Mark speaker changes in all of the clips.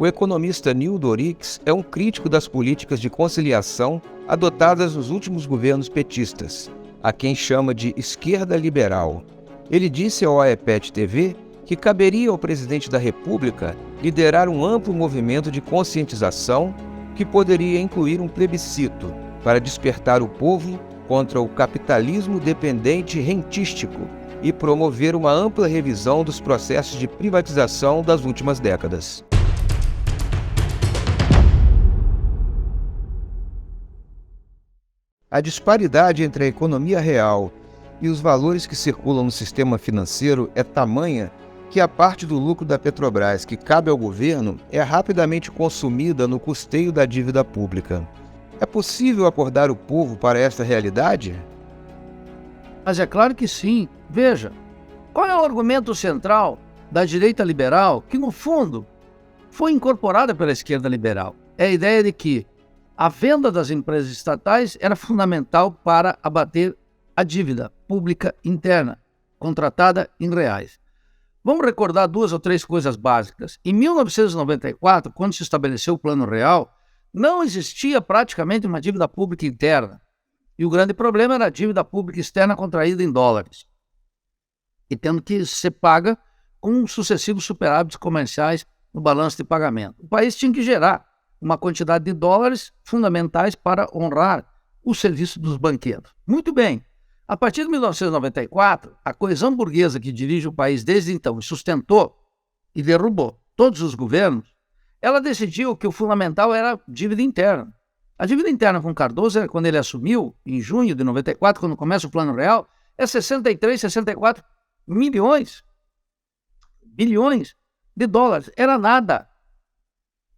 Speaker 1: O economista Neil Dorix é um crítico das políticas de conciliação adotadas nos últimos governos petistas, a quem chama de esquerda liberal. Ele disse ao AEPET TV que caberia ao presidente da República liderar um amplo movimento de conscientização que poderia incluir um plebiscito para despertar o povo contra o capitalismo dependente rentístico e promover uma ampla revisão dos processos de privatização das últimas décadas. A disparidade entre a economia real e os valores que circulam no sistema financeiro é tamanha que a parte do lucro da Petrobras que cabe ao governo é rapidamente consumida no custeio da dívida pública. É possível acordar o povo para esta realidade?
Speaker 2: Mas é claro que sim. Veja, qual é o argumento central da direita liberal que, no fundo, foi incorporada pela esquerda liberal? É a ideia de que a venda das empresas estatais era fundamental para abater a dívida pública interna, contratada em reais. Vamos recordar 2 ou 3 coisas básicas. Em 1994, quando se estabeleceu o Plano Real, não existia praticamente uma dívida pública interna. E o grande problema era a dívida pública externa contraída em dólares e tendo que ser paga com sucessivos superávites comerciais no balanço de pagamento. O país tinha que gerar uma quantidade de dólares fundamentais para honrar o serviço dos banqueiros. Muito bem. A partir de 1994, a coesão burguesa que dirige o país desde então e sustentou e derrubou todos os governos, ela decidiu que o fundamental era a dívida interna. A dívida interna com Cardoso, quando ele assumiu, em junho de 94, quando começa o Plano Real, é 63, 64 bilhões de dólares. Era nada.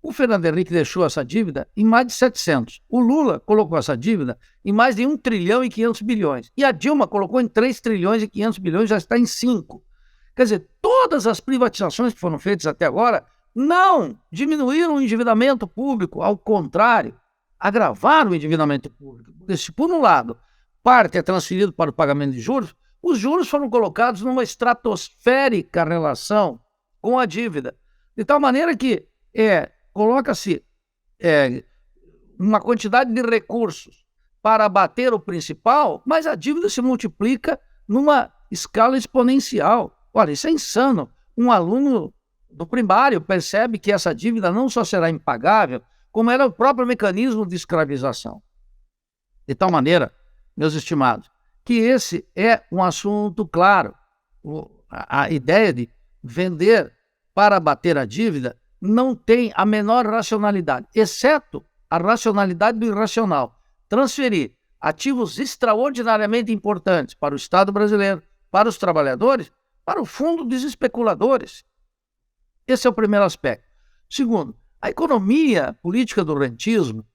Speaker 2: O Fernando Henrique deixou essa dívida em mais de 700. O Lula colocou essa dívida em mais de 1 trilhão e 500 bilhões. E a Dilma colocou em 3 trilhões e 500 bilhões, já está em 5. Quer dizer, todas as privatizações que foram feitas até agora não diminuíram o endividamento público, ao contrário, agravaram o endividamento público. Porque se, por um lado, parte é transferido para o pagamento de juros, os juros foram colocados numa estratosférica relação com a dívida, de tal maneira que coloca-se uma quantidade de recursos para abater o principal, mas a dívida se multiplica numa escala exponencial. Olha, isso é insano. Um aluno do primário percebe que essa dívida não só será impagável, como era o próprio mecanismo de escravização. De tal maneira, meus estimados, que esse é um assunto claro. A ideia de vender para abater a dívida não tem a menor racionalidade, exceto a racionalidade do irracional. Transferir ativos extraordinariamente importantes para o Estado brasileiro, para os trabalhadores, para o fundo dos especuladores. Esse é o primeiro aspecto. Segundo, a economia política do rentismo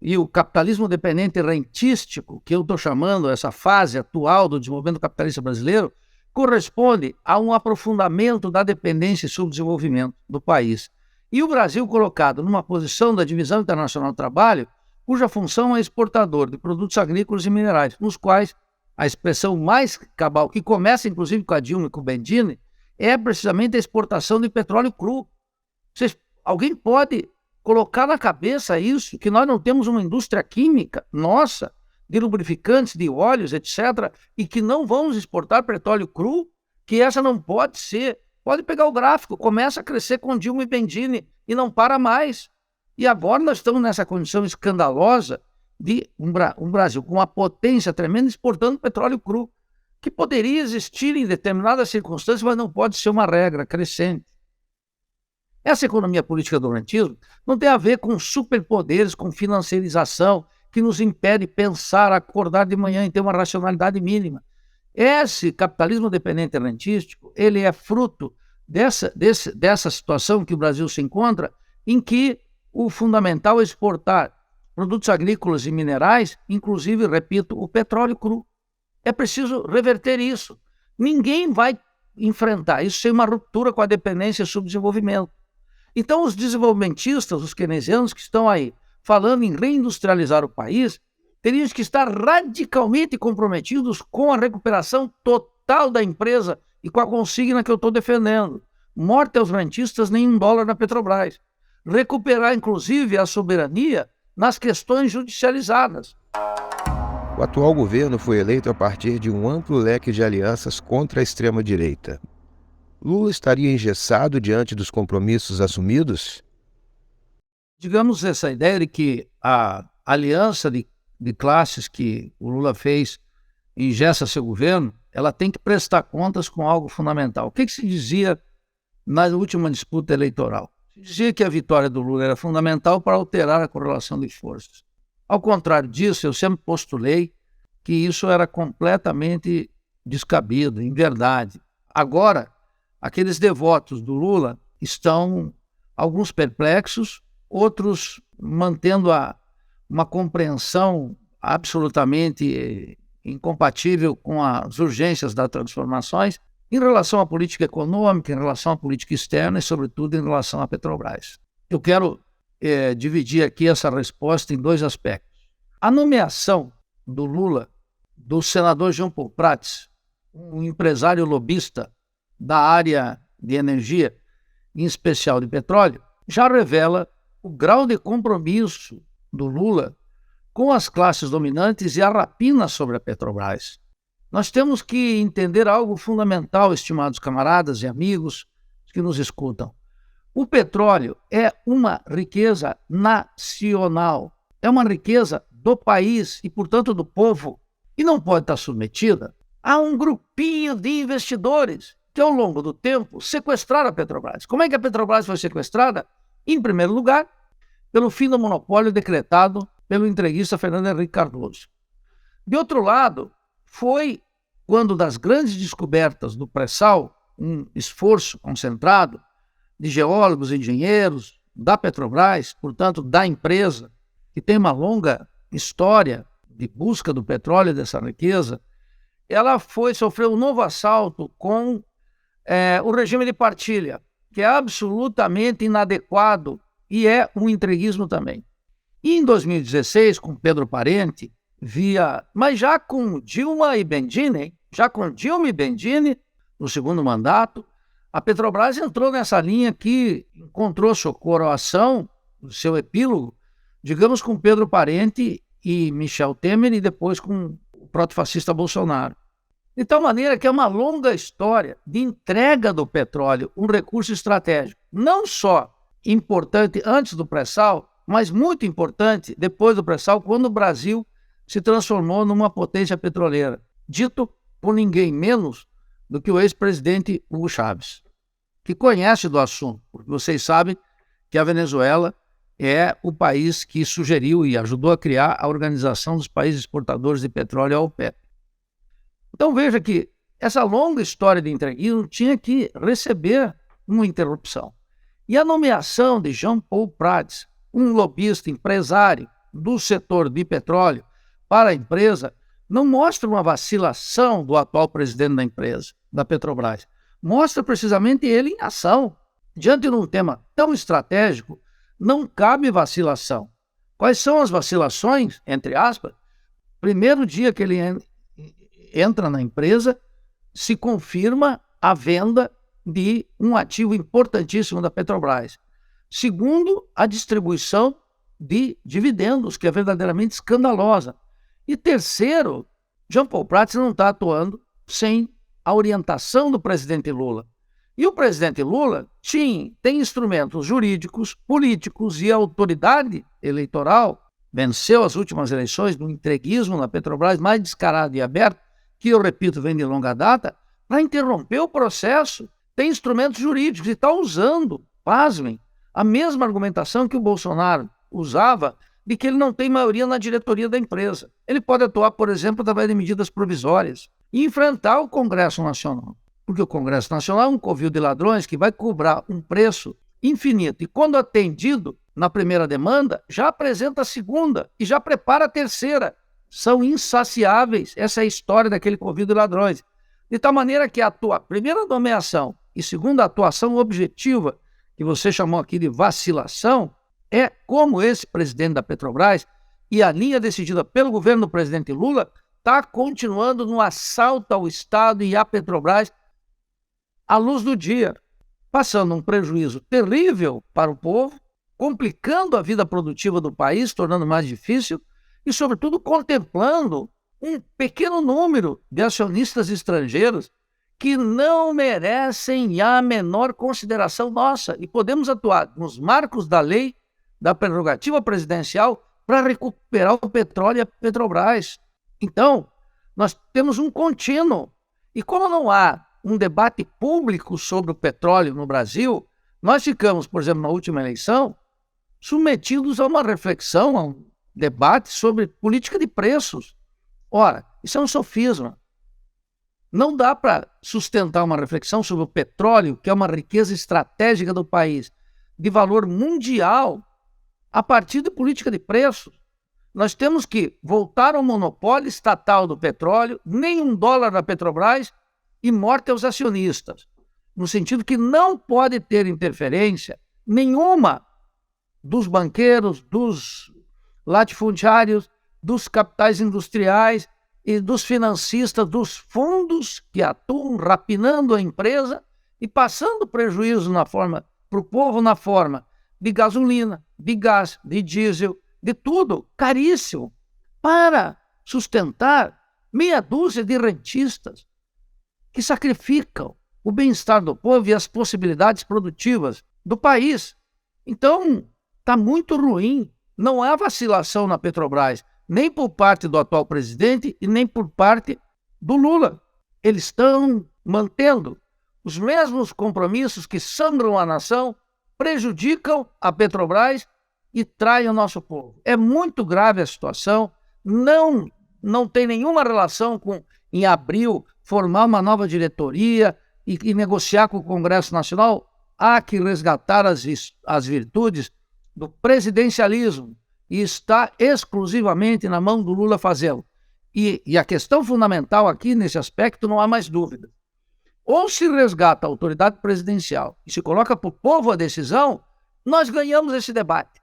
Speaker 2: e o capitalismo dependente rentístico, que eu estou chamando essa fase atual do desenvolvimento capitalista brasileiro, corresponde a um aprofundamento da dependência e subdesenvolvimento do país. E o Brasil colocado numa posição da Divisão Internacional do Trabalho, cuja função é exportador de produtos agrícolas e minerais, nos quais a expressão mais cabal, que começa inclusive com a Dilma e com o Bendini, é precisamente a exportação de petróleo cru. Alguém pode colocar na cabeça isso, que nós não temos uma indústria química nossa, de lubrificantes, de óleos, etc., e que não vamos exportar petróleo cru, que essa não pode ser. Pode pegar o gráfico, começa a crescer com Dilma e Bendini e não para mais. E agora nós estamos nessa condição escandalosa de um Brasil com uma potência tremenda exportando petróleo cru, que poderia existir em determinadas circunstâncias, mas não pode ser uma regra crescente. Essa economia política do rentismo não tem a ver com superpoderes, com financiarização, que nos impede pensar, acordar de manhã e ter uma racionalidade mínima. Esse capitalismo dependente rentístico, ele é fruto dessa situação que o Brasil se encontra, em que o fundamental é exportar produtos agrícolas e minerais, inclusive, repito, o petróleo cru. É preciso reverter isso. Ninguém vai enfrentar isso sem uma ruptura com a dependência e o subdesenvolvimento. Então, os desenvolvimentistas, os keynesianos que estão aí falando em reindustrializar o país, teriam que estar radicalmente comprometidos com a recuperação total da empresa e com a consigna que eu estou defendendo. Morte aos rentistas, nem $1 na Petrobras. recuperar, inclusive, a soberania nas questões judicializadas.
Speaker 1: O atual governo foi eleito a partir de um amplo leque de alianças contra a extrema-direita. Lula estaria engessado diante dos compromissos assumidos?
Speaker 2: Digamos essa ideia de que a aliança de classes que o Lula fez engessa seu governo, ela tem que prestar contas com algo fundamental. O que se dizia na última disputa eleitoral? Se dizia que a vitória do Lula era fundamental para alterar a correlação de forças. Ao contrário disso, eu sempre postulei que isso era completamente descabido, inverdade. Agora, aqueles devotos do Lula estão, alguns perplexos, outros mantendo uma compreensão absolutamente incompatível com as urgências das transformações em relação à política econômica, em relação à política externa e, sobretudo, em relação à Petrobras. Eu quero dividir aqui essa resposta em dois aspectos. A nomeação do Lula, do senador Jean Paul Prats, um empresário lobista da área de energia, em especial de petróleo, já revela o grau de compromisso do Lula com as classes dominantes e a rapina sobre a Petrobras. Nós temos que entender algo fundamental, estimados camaradas e amigos que nos escutam. O petróleo é uma riqueza nacional, é uma riqueza do país e, portanto, do povo, e não pode estar submetida a um grupinho de investidores que, ao longo do tempo, sequestraram a Petrobras. Como é que a Petrobras foi sequestrada? Em primeiro lugar, pelo fim do monopólio decretado pelo entreguista Fernando Henrique Cardoso. De outro lado, foi quando das grandes descobertas do pré-sal, um esforço concentrado de geólogos e engenheiros da Petrobras, portanto, da empresa, que tem uma longa história de busca do petróleo e dessa riqueza, ela sofreu um novo assalto com o regime de partilha, que é absolutamente inadequado e é um entreguismo também. E em 2016, com Pedro Parente, mas já com Dilma e Bendini, no segundo mandato, a Petrobras entrou nessa linha que encontrou sua coroação, seu epílogo, digamos, com Pedro Parente e Michel Temer e depois com o proto-fascista Bolsonaro. De tal maneira que é uma longa história de entrega do petróleo, um recurso estratégico, não só importante antes do pré-sal, mas muito importante depois do pré-sal, quando o Brasil se transformou numa potência petroleira, dito por ninguém menos do que o ex-presidente Hugo Chávez, que conhece do assunto, porque vocês sabem que a Venezuela é o país que sugeriu e ajudou a criar a Organização dos Países Exportadores de Petróleo, a OPEP. Então veja que essa longa história de entreguismo tinha que receber uma interrupção. E a nomeação de Jean Paul Prats, um lobista empresário do setor de petróleo, para a empresa, não mostra uma vacilação do atual presidente da empresa, da Petrobras. Mostra precisamente ele em ação. Diante de um tema tão estratégico, não cabe vacilação. Quais são as vacilações, entre aspas? Primeiro dia que ele entra na empresa, se confirma a venda de um ativo importantíssimo da Petrobras. Segundo, a distribuição de dividendos, que é verdadeiramente escandalosa. E terceiro, Jean Paul Prats não está atuando sem a orientação do presidente Lula. E o presidente Lula tem instrumentos jurídicos, políticos e autoridade eleitoral, venceu as últimas eleições no entreguismo na Petrobras mais descarado e aberto, que eu repito, vem de longa data, para interromper o processo. Tem instrumentos jurídicos e está usando, pasmem, a mesma argumentação que o Bolsonaro usava de que ele não tem maioria na diretoria da empresa. Ele pode atuar, por exemplo, através de medidas provisórias e enfrentar o Congresso Nacional. Porque o Congresso Nacional é um covil de ladrões que vai cobrar um preço infinito. E quando atendido na primeira demanda, já apresenta a segunda e já prepara a terceira. São insaciáveis. Essa é a história daquele covil de ladrões. De tal maneira que a primeira nomeação e segunda atuação objetiva, que você chamou aqui de vacilação, é como esse presidente da Petrobras e a linha decidida pelo governo do presidente Lula está continuando no assalto ao Estado e à Petrobras à luz do dia, passando um prejuízo terrível para o povo, complicando a vida produtiva do país, tornando mais difícil e, sobretudo, contemplando um pequeno número de acionistas estrangeiros que não merecem a menor consideração nossa. E podemos atuar nos marcos da lei, da prerrogativa presidencial, para recuperar o petróleo e a Petrobras. Então, nós temos um contínuo. E como não há um debate público sobre o petróleo no Brasil, nós ficamos, por exemplo, na última eleição, submetidos a uma reflexão, a um debate sobre política de preços. Ora, isso é um sofisma. Não dá para sustentar uma reflexão sobre o petróleo, que é uma riqueza estratégica do país, de valor mundial, a partir de política de preços. Nós temos que voltar ao monopólio estatal do petróleo, nem $1 da Petrobras e morte aos acionistas, no sentido que não pode ter interferência nenhuma dos banqueiros, dos latifundiários, dos capitais industriais e dos financistas, dos fundos que atuam rapinando a empresa e passando prejuízo para o povo na forma de gasolina, de gás, de diesel, de tudo, caríssimo, para sustentar meia dúzia de rentistas que sacrificam o bem-estar do povo e as possibilidades produtivas do país. Então, está muito ruim. Não há vacilação na Petrobras, nem por parte do atual presidente e nem por parte do Lula. Eles estão mantendo os mesmos compromissos que sangram a nação, prejudicam a Petrobras e traem o nosso povo. É muito grave a situação, não tem nenhuma relação com, em abril, formar uma nova diretoria e negociar com o Congresso Nacional. Há que resgatar as virtudes do presidencialismo e está exclusivamente na mão do Lula fazê-lo. E a questão fundamental aqui, nesse aspecto, não há mais dúvida. Ou se resgata a autoridade presidencial e se coloca para o povo a decisão, nós ganhamos esse debate.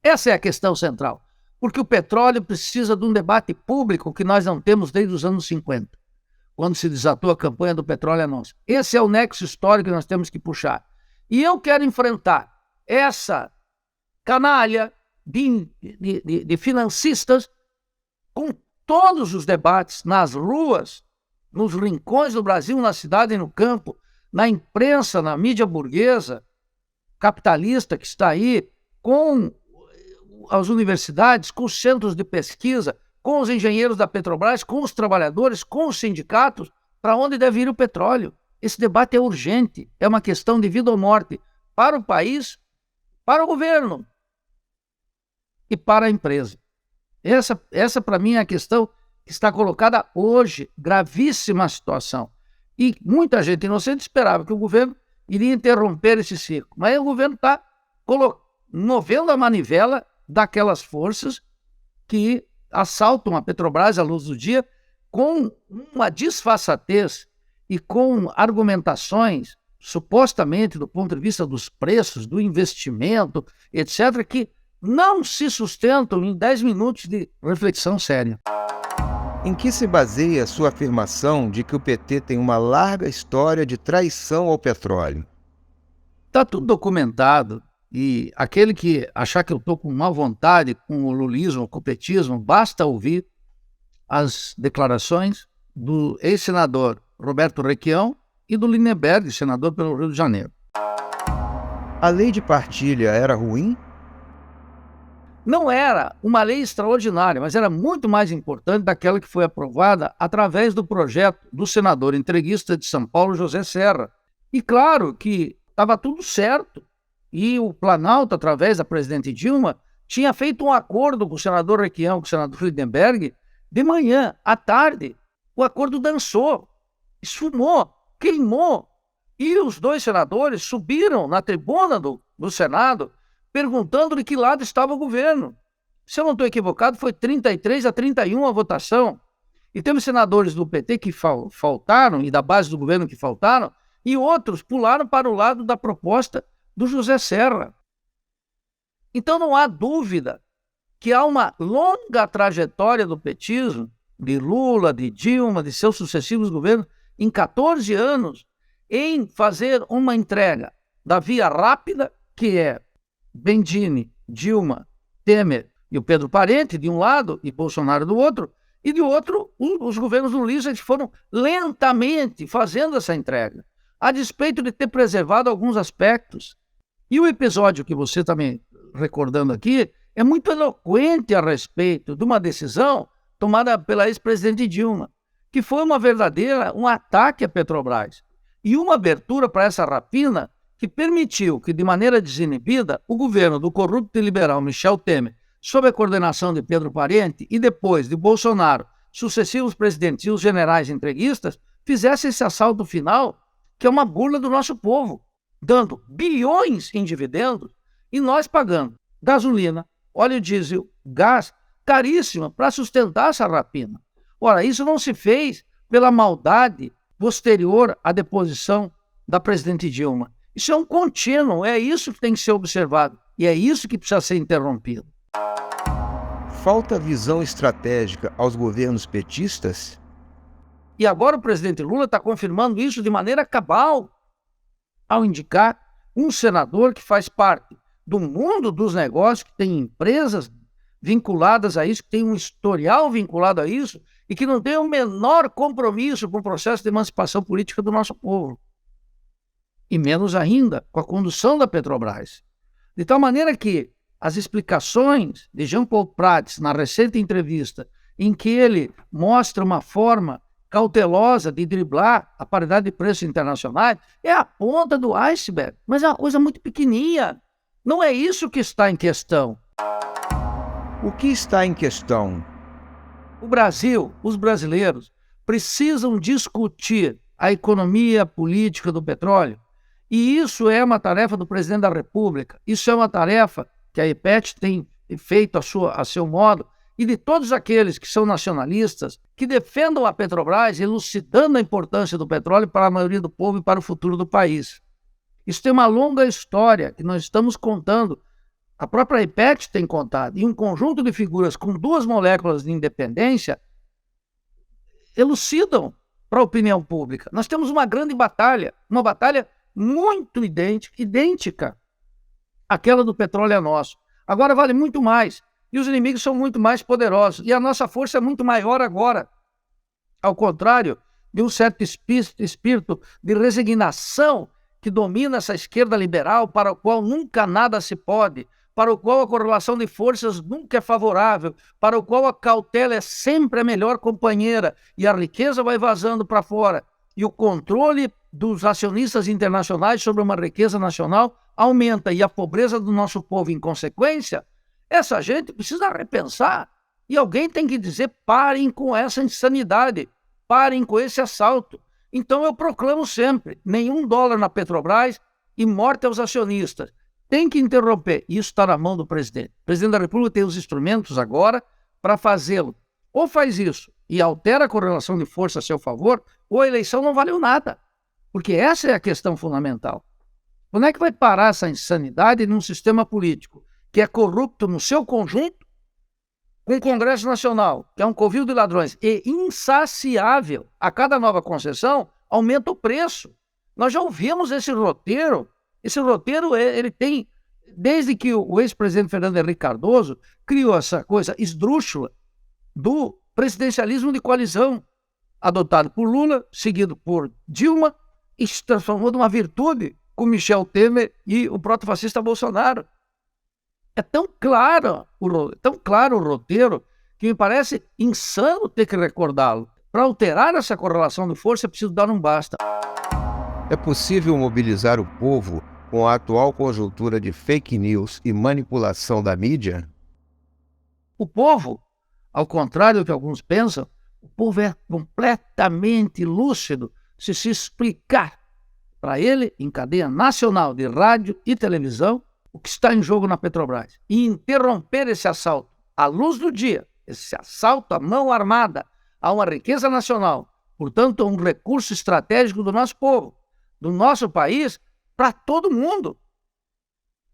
Speaker 2: Essa é a questão central, porque o petróleo precisa de um debate público que nós não temos desde os anos 50, quando se desatou a campanha do petróleo é nosso. Esse é o nexo histórico que nós temos que puxar. E eu quero enfrentar essa canalha de financistas com todos os debates nas ruas, nos rincões do Brasil, na cidade e no campo, na imprensa, na mídia burguesa, capitalista que está aí, com as universidades, com os centros de pesquisa, com os engenheiros da Petrobras, com os trabalhadores, com os sindicatos, para onde deve ir o petróleo. Esse debate é urgente, é uma questão de vida ou morte para o país, para o governo e para a empresa. Essa para mim é a questão que está colocada hoje, gravíssima situação. E muita gente inocente esperava que o governo iria interromper esse ciclo. Mas o governo está movendo a manivela daquelas forças que assaltam a Petrobras à luz do dia com uma disfarçatez e com argumentações, supostamente do ponto de vista dos preços, do investimento, etc., que não se sustentam em 10 minutos de reflexão séria.
Speaker 1: Em que se baseia a sua afirmação de que o PT tem uma larga história de traição ao petróleo?
Speaker 2: Está tudo documentado. E aquele que achar que eu estou com má vontade com o lulismo, com o petismo, basta ouvir as declarações do ex-senador Roberto Requião e do Lindenberg, senador pelo Rio de Janeiro.
Speaker 1: A lei de partilha era ruim?
Speaker 2: Não era uma lei extraordinária, mas era muito mais importante daquela que foi aprovada através do projeto do senador entreguista de São Paulo, José Serra. E claro que estava tudo certo. E o Planalto, através da presidente Dilma, tinha feito um acordo com o senador Requião, com o senador Lindenberg, de manhã. À tarde, o acordo dançou, esfumou, queimou. E os dois senadores subiram na tribuna do Senado, perguntando de que lado estava o governo. Se eu não estou equivocado, foi 33-31 a votação. E temos senadores do PT que faltaram, e da base do governo que faltaram, e outros pularam para o lado da proposta do José Serra. Então não há dúvida que há uma longa trajetória do petismo, de Lula, de Dilma, de seus sucessivos governos, em 14 anos, em fazer uma entrega da via rápida, que é Bendini, Dilma, Temer e o Pedro Parente, de um lado, e Bolsonaro do outro, e de outro, os governos lulistas que foram lentamente fazendo essa entrega, a despeito de ter preservado alguns aspectos. E o episódio que você está me recordando aqui é muito eloquente a respeito de uma decisão tomada pela ex-presidente Dilma, que foi um ataque à Petrobras e uma abertura para essa rapina que permitiu que, de maneira desinibida, o governo do corrupto e liberal Michel Temer, sob a coordenação de Pedro Parente e depois de Bolsonaro, sucessivos presidentes e os generais entreguistas, fizesse esse assalto final, que é uma burla do nosso povo, dando bilhões em dividendos e nós pagando gasolina, óleo diesel, gás, caríssima para sustentar essa rapina. Ora, isso não se fez pela maldade posterior à deposição da presidente Dilma. Isso é um contínuo, é isso que tem que ser observado e é isso que precisa ser interrompido.
Speaker 1: Falta visão estratégica aos governos petistas?
Speaker 2: E agora o presidente Lula está confirmando isso de maneira cabal, ao indicar um senador que faz parte do mundo dos negócios, que tem empresas vinculadas a isso, que tem um historial vinculado a isso e que não tem o menor compromisso com o processo de emancipação política do nosso povo. E menos ainda com a condução da Petrobras. De tal maneira que as explicações de Jean Paul Prats na recente entrevista, em que ele mostra uma forma cautelosa de driblar a paridade de preços internacionais, é a ponta do iceberg, mas é uma coisa muito pequenininha. Não é isso que está em questão.
Speaker 1: O que está em questão?
Speaker 2: O Brasil, os brasileiros, precisam discutir a economia política do petróleo. E isso é uma tarefa do presidente da República. Isso é uma tarefa que a IPET tem feito a seu modo, e de todos aqueles que são nacionalistas, que defendam a Petrobras, elucidando a importância do petróleo para a maioria do povo e para o futuro do país. Isso tem uma longa história que nós estamos contando. A própria IPET tem contado, e um conjunto de figuras com duas moléculas de independência elucidam para a opinião pública. Nós temos uma grande batalha, uma batalha muito idêntica àquela do petróleo é nosso. Agora vale muito mais, e os inimigos são muito mais poderosos, e a nossa força é muito maior agora. Ao contrário de um certo espírito de resignação que domina essa esquerda liberal, para o qual nunca nada se pode, para o qual a correlação de forças nunca é favorável, para o qual a cautela é sempre a melhor companheira, e a riqueza vai vazando para fora, e o controle dos acionistas internacionais sobre uma riqueza nacional aumenta, e a pobreza do nosso povo, em consequência, essa gente precisa repensar, e alguém tem que dizer: parem com essa insanidade, parem com esse assalto. Então eu proclamo sempre: nenhum dólar na Petrobras e morte aos acionistas. Tem que interromper. Isso está na mão do presidente. O presidente da República tem os instrumentos agora para fazê-lo. Ou faz isso e altera a correlação de força a seu favor, ou a eleição não valeu nada. Porque essa é a questão fundamental. Quando é que vai parar essa insanidade num sistema político que é corrupto no seu conjunto, com o Congresso Nacional, que é um covil de ladrões, e insaciável? A cada nova concessão, aumenta o preço. Nós já ouvimos esse roteiro. Esse roteiro, ele tem, desde que o ex-presidente Fernando Henrique Cardoso criou essa coisa esdrúxula do presidencialismo de coalizão, adotado por Lula, seguido por Dilma, e se transformou numa virtude com Michel Temer e o proto-fascista Bolsonaro. É tão claro o roteiro que me parece insano ter que recordá-lo. Para alterar essa correlação de força, é preciso dar um basta.
Speaker 1: É possível mobilizar o povo com a atual conjuntura de fake news e manipulação da mídia?
Speaker 2: O povo, ao contrário do que alguns pensam, o povo é completamente lúcido se explicar para ele, em cadeia nacional de rádio e televisão, o que está em jogo na Petrobras, e interromper esse assalto à luz do dia, esse assalto à mão armada a uma riqueza nacional, portanto, um recurso estratégico do nosso povo, do nosso país, para todo mundo.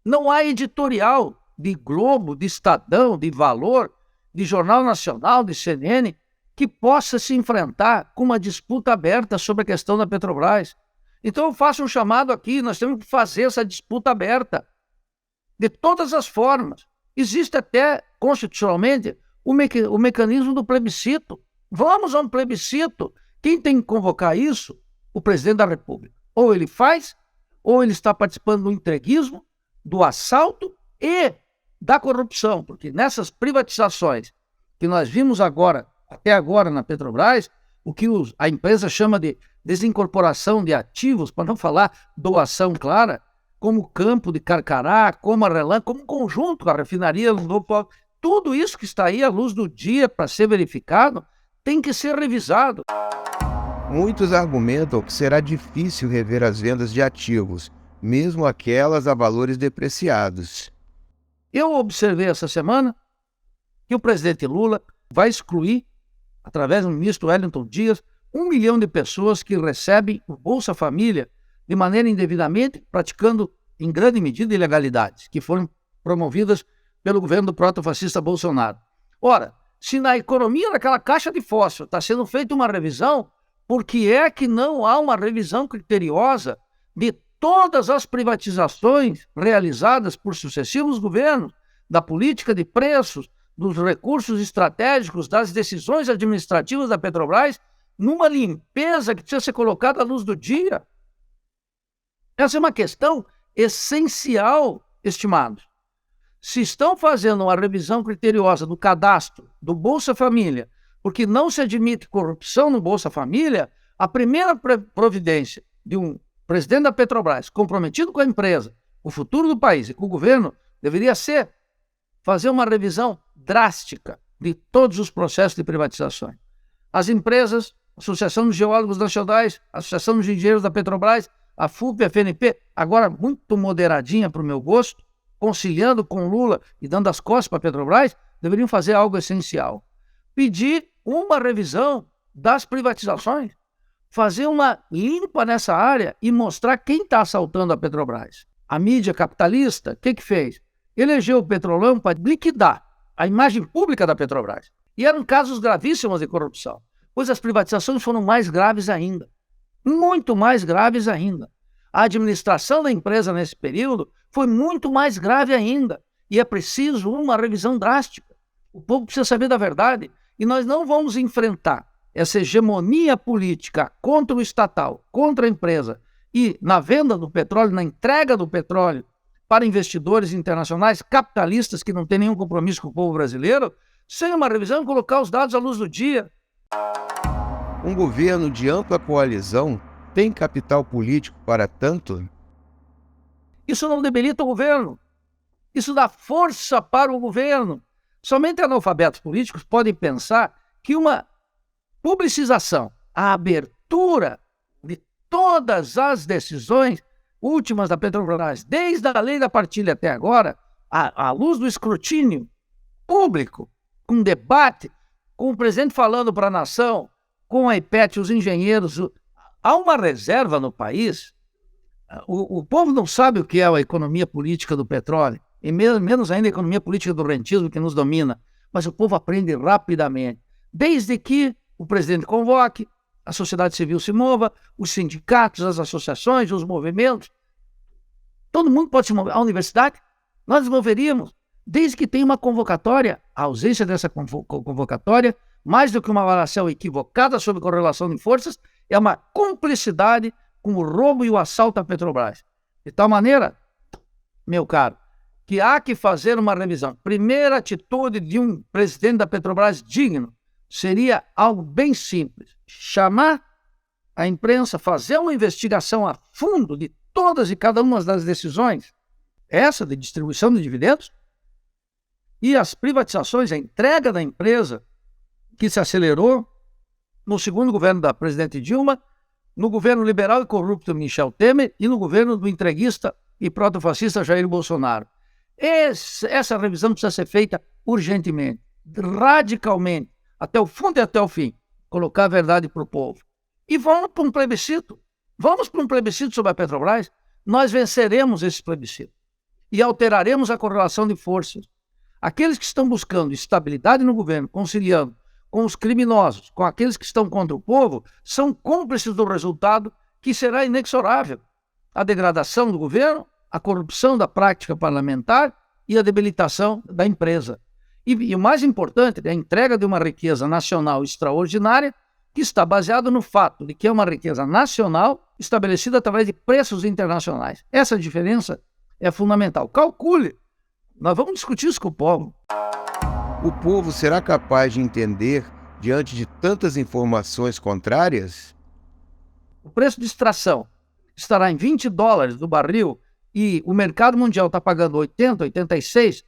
Speaker 2: Não há editorial de Globo, de Estadão, de Valor, de Jornal Nacional, de CNN, que possa se enfrentar com uma disputa aberta sobre a questão da Petrobras. Então eu faço um chamado aqui: nós temos que fazer essa disputa aberta. de todas as formas. Existe até, constitucionalmente, o mecanismo do plebiscito. Vamos a um plebiscito. Quem tem que convocar isso? O presidente da República. Ou ele faz, ou ele está participando do entreguismo, do assalto e da corrupção. Porque nessas privatizações que nós vimos até agora na Petrobras, o que a empresa chama de desincorporação de ativos, para não falar doação clara, como o campo de Carcará, como a Relan, como um conjunto, a refinaria do Novo Polo, tudo isso que está aí à luz do dia para ser verificado, tem que ser revisado.
Speaker 1: Muitos argumentam que será difícil rever as vendas de ativos, mesmo aquelas a valores depreciados.
Speaker 2: Eu observei essa semana que o presidente Lula vai excluir, através do ministro Wellington Dias, 1 milhão de pessoas que recebem o Bolsa Família de maneira indevidamente, praticando em grande medida ilegalidades, que foram promovidas pelo governo do proto-fascista Bolsonaro. Ora, se na economia daquela caixa de fósforo está sendo feita uma revisão, por que é que não há uma revisão criteriosa de todas as privatizações realizadas por sucessivos governos, da política de preços, dos recursos estratégicos, das decisões administrativas da Petrobras, numa limpeza que precisa ser colocada à luz do dia? Essa é uma questão essencial, estimados. Se estão fazendo uma revisão criteriosa do cadastro do Bolsa Família, porque não se admite corrupção no Bolsa Família, a primeira providência de um presidente da Petrobras comprometido com a empresa, o futuro do país e com o governo, deveria ser fazer uma revisão drástica de todos os processos de privatização. As empresas, a Associação dos Geólogos Nacionais, a Associação dos Engenheiros da Petrobras, a FUP e a FNP, agora muito moderadinha para o meu gosto, conciliando com Lula e dando as costas para a Petrobras, deveriam fazer algo essencial. Pedir uma revisão das privatizações, fazer uma limpa nessa área e mostrar quem está assaltando a Petrobras. A mídia capitalista, o que fez? Elegeu o Petrolão para liquidar a imagem pública da Petrobras. E eram casos gravíssimos de corrupção, pois as privatizações foram mais graves ainda. Muito mais graves ainda. A administração da empresa nesse período foi muito mais grave ainda. E é preciso uma revisão drástica. O povo precisa saber da verdade. E nós não vamos enfrentar essa hegemonia política contra o estatal, contra a empresa, e na venda do petróleo, na entrega do petróleo para investidores internacionais capitalistas que não têm nenhum compromisso com o povo brasileiro, sem uma revisão e colocar os dados à luz do dia.
Speaker 1: Um governo de ampla coalizão tem capital político para tanto?
Speaker 2: Isso não debilita o governo. Isso dá força para o governo. Somente analfabetos políticos podem pensar que uma publicização, a abertura de todas as decisões últimas da Petrobras, desde a lei da partilha até agora, à luz do escrutínio público, com debate, com o presidente falando para a nação, com a IPET, os engenheiros, há uma reserva no país. O povo não sabe o que é a economia política do petróleo, e menos ainda a economia política do rentismo que nos domina, mas o povo aprende rapidamente, desde que o presidente convoque, a sociedade civil se mova, os sindicatos, as associações, os movimentos, todo mundo pode se mover. A universidade, nós nos moveríamos, desde que tenha uma convocatória. A ausência dessa convocatória, mais do que uma avaliação equivocada sobre correlação de forças, é uma cumplicidade com o roubo e o assalto à Petrobras. De tal maneira, meu caro, que há que fazer uma revisão. Primeira atitude de um presidente da Petrobras digno seria algo bem simples. Chamar a imprensa, fazer uma investigação a fundo de todas e cada uma das decisões, essa de distribuição de dividendos, e as privatizações, a entrega da empresa, que se acelerou no segundo governo da presidente Dilma, no governo liberal e corrupto Michel Temer e no governo do entreguista e proto-fascista Jair Bolsonaro. Essa revisão precisa ser feita urgentemente, radicalmente, até o fundo e até o fim, colocar a verdade para o povo. E vamos para um plebiscito. Vamos para um plebiscito sobre a Petrobras. Nós venceremos esse plebiscito e alteraremos a correlação de forças. Aqueles que estão buscando estabilidade no governo, conciliando com os criminosos, com aqueles que estão contra o povo, são cúmplices do resultado que será inexorável. A degradação do governo a corrupção da prática parlamentar e a debilitação da empresa. E o mais importante é a entrega de uma riqueza nacional extraordinária que está baseada no fato de que é uma riqueza nacional estabelecida através de preços internacionais. Essa diferença é fundamental. Calcule. Nós vamos discutir isso com o povo.
Speaker 1: O povo será capaz de entender diante de tantas informações contrárias?
Speaker 2: O preço de extração estará em $20 do barril e o mercado mundial está pagando 80, 86,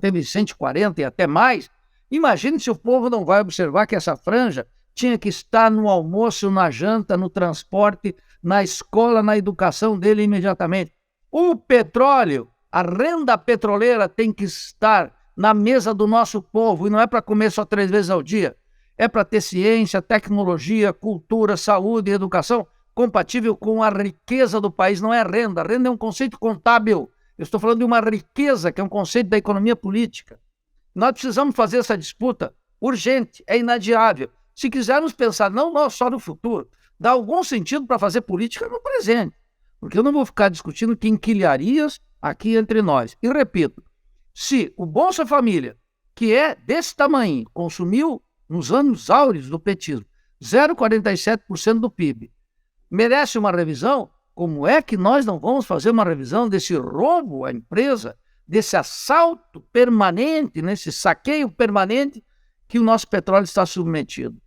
Speaker 2: teve 140 e até mais. Imagine se o povo não vai observar que essa franja tinha que estar no almoço, na janta, no transporte, na escola, na educação dele imediatamente. O petróleo, a renda petroleira tem que estar na mesa do nosso povo e não é para comer só 3 vezes ao dia. É para ter ciência, tecnologia, cultura, saúde e educação compatível com a riqueza do país, não é renda. Renda é um conceito contábil. Eu estou falando de uma riqueza, que é um conceito da economia política. Nós precisamos fazer essa disputa urgente, é inadiável. Se quisermos pensar não só no futuro, dá algum sentido para fazer política no presente. Porque eu não vou ficar discutindo quinquilharias aqui entre nós. E repito, se o Bolsa Família, que é desse tamanho, consumiu nos anos áureos do petismo 0,47% do PIB, merece uma revisão, como é que nós não vamos fazer uma revisão desse roubo à empresa, desse assalto permanente, nesse saqueio permanente que o nosso petróleo está submetido?